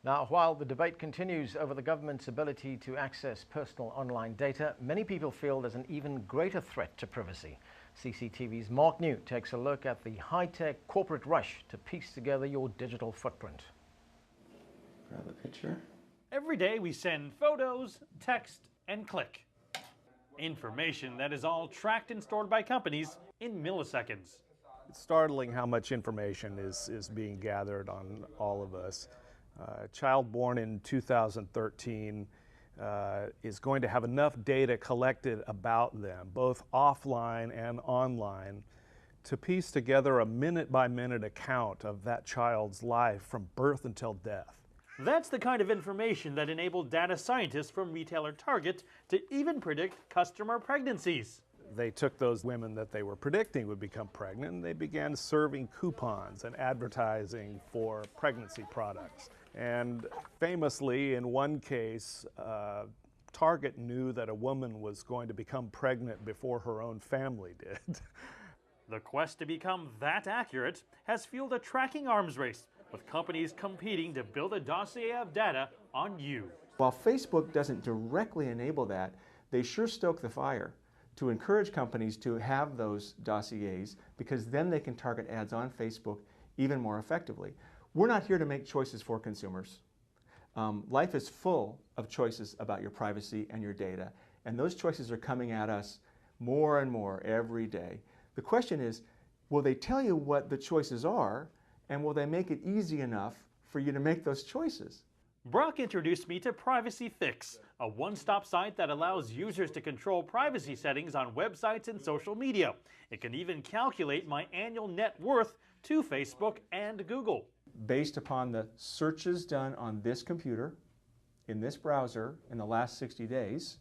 Now, while the debate continues over the government's ability to access personal online data, many people feel there's an even greater threat to privacy. CCTV's Mark Niu takes a look at the high-tech corporate rush to piece together your digital footprint. Grab a picture. Every day we send photos, text, and click. Information that is all tracked and stored by companies in milliseconds. It's startling how much information is being gathered on all of us. A child born in 2013 is going to have enough data collected about them, both offline and online, to piece together a minute-by-minute account of that child's life from birth until death. That's the kind of information that enabled data scientists from retailer Target to even predict customer pregnancies. They took those women that they were predicting would become pregnant, and they began serving coupons and advertising for pregnancy products. And famously, in one case, Target knew that a woman was going to become pregnant before her own family did. The quest to become that accurate has fueled a tracking arms race, with companies competing to build a dossier of data on you. While Facebook doesn't directly enable that, they sure stoke the fire to encourage companies to have those dossiers, because then they can target ads on Facebook even more effectively. We're not here to make choices for consumers. Life is full of choices about your privacy and your data, and those choices are coming at us more and more every day. The question is, will they tell you what the choices are, and will they make it easy enough for you to make those choices? Brock introduced me to Privacy Fix, a one-stop site that allows users to control privacy settings on websites and social media. It can even calculate my annual net worth to Facebook and Google. Based upon the searches done on this computer, in this browser, in the last 60 days,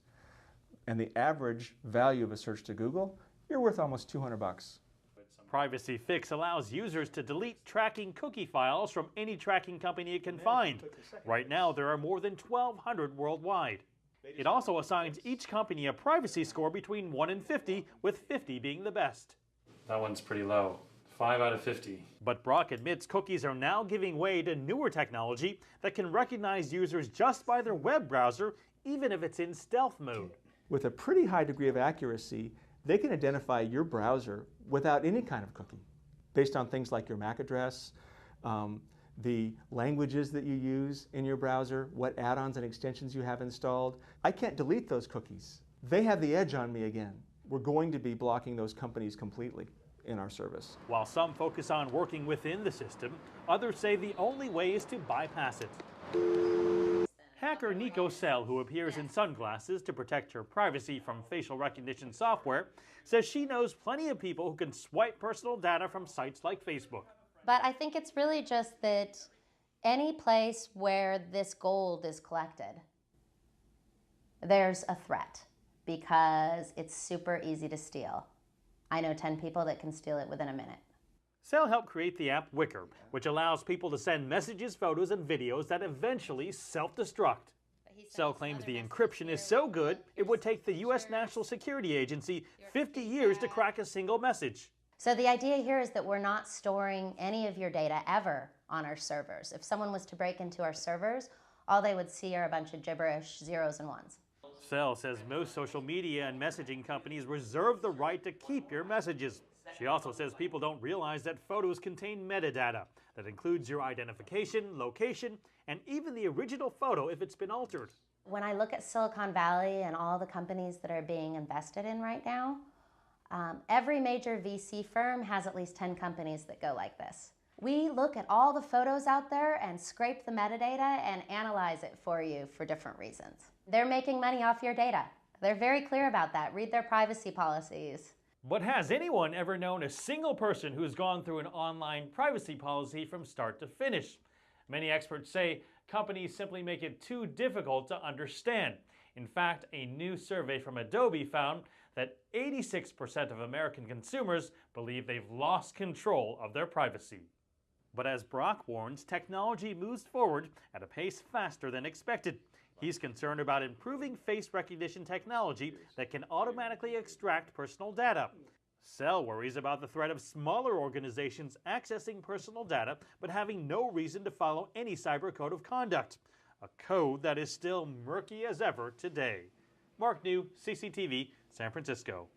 and the average value of a search to Google, you're worth almost $200. Privacy Fix allows users to delete tracking cookie files from any tracking company it can find. Right now, there are more than 1,200 worldwide. It also assigns each company a privacy score between 1 and 50, with 50 being the best. That one's pretty low. 5 out of 50. But Brock admits cookies are now giving way to newer technology that can recognize users just by their web browser, even if it's in stealth mode. With a pretty high degree of accuracy, they can identify your browser without any kind of cookie, based on things like your MAC address, the languages that you use in your browser, what add-ons and extensions you have installed. I can't delete those cookies. They have the edge on me again. We're going to be blocking those companies completely in our service. While some focus on working within the system, others say the only way is to bypass it. Hacker Nico Sell, who appears in sunglasses to protect her privacy from facial recognition software, says she knows plenty of people who can swipe personal data from sites like Facebook. But I think it's really just that any place where this gold is collected, there's a threat because it's super easy to steal. I know 10 people that can steal it within a minute. Sell helped create the app Wicker, which allows people to send messages, photos, and videos that eventually self-destruct. Sell claims the encryption is so good, it would take the U.S. National Security Agency 50 years to crack a single message. So the idea here is that we're not storing any of your data ever on our servers. If someone was to break into our servers, all they would see are a bunch of gibberish zeros and ones. Sell says most social media and messaging companies reserve the right to keep your messages. She also says people don't realize that photos contain metadata that includes your identification, location, and even the original photo if it's been altered. When I look at Silicon Valley and all the companies that are being invested in right now, every major VC firm has at least 10 companies that go like this. We look at all the photos out there and scrape the metadata and analyze it for you for different reasons. They're making money off your data. They're very clear about that. Read their privacy policies. But has anyone ever known a single person who's gone through an online privacy policy from start to finish? Many experts say companies simply make it too difficult to understand. In fact, a new survey from Adobe found that 86% of American consumers believe they've lost control of their privacy. But as Brock warns, technology moves forward at a pace faster than expected. He's concerned about improving face recognition technology that can automatically extract personal data. Cell worries about the threat of smaller organizations accessing personal data but having no reason to follow any cyber code of conduct, a code that is still murky as ever today. Mark Niu, CCTV, San Francisco.